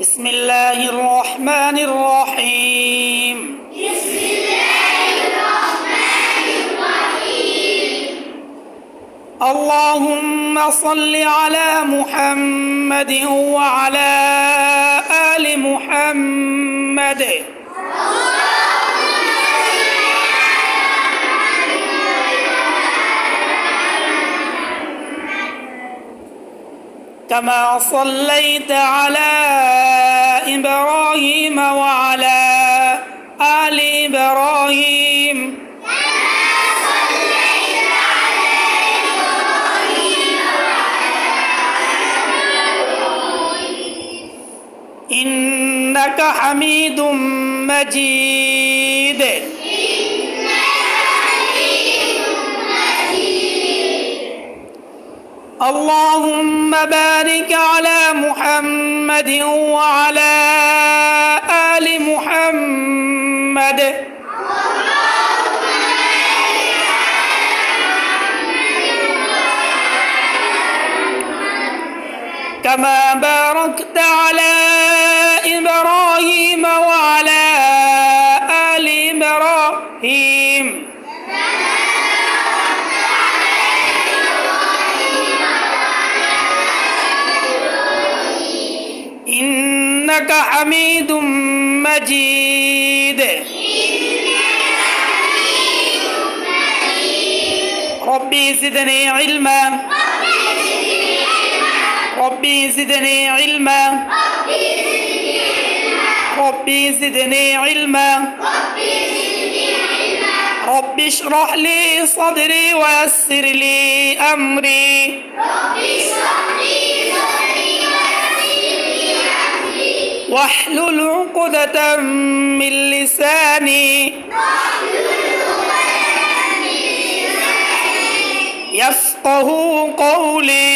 بسم الله الرحمن الرحيم. بسم الله الرحمن الرحيم. اللهم صل على محمد وعلى آل محمد. كما صليت على إبراهيم وعلى آل إبراهيم إنك حميد مجيد. اللهم بارك على محمد وعلى آل محمد كما باركت على إبراهيم وعلى آل إبراهيم إنك حميد مجيد. ربي زدني علما. ربي زدني علما. ربي زدني علما. ربي اشرح لي صدري ويسر لي أمري. واحلل عقدة من لساني يفقه قولي.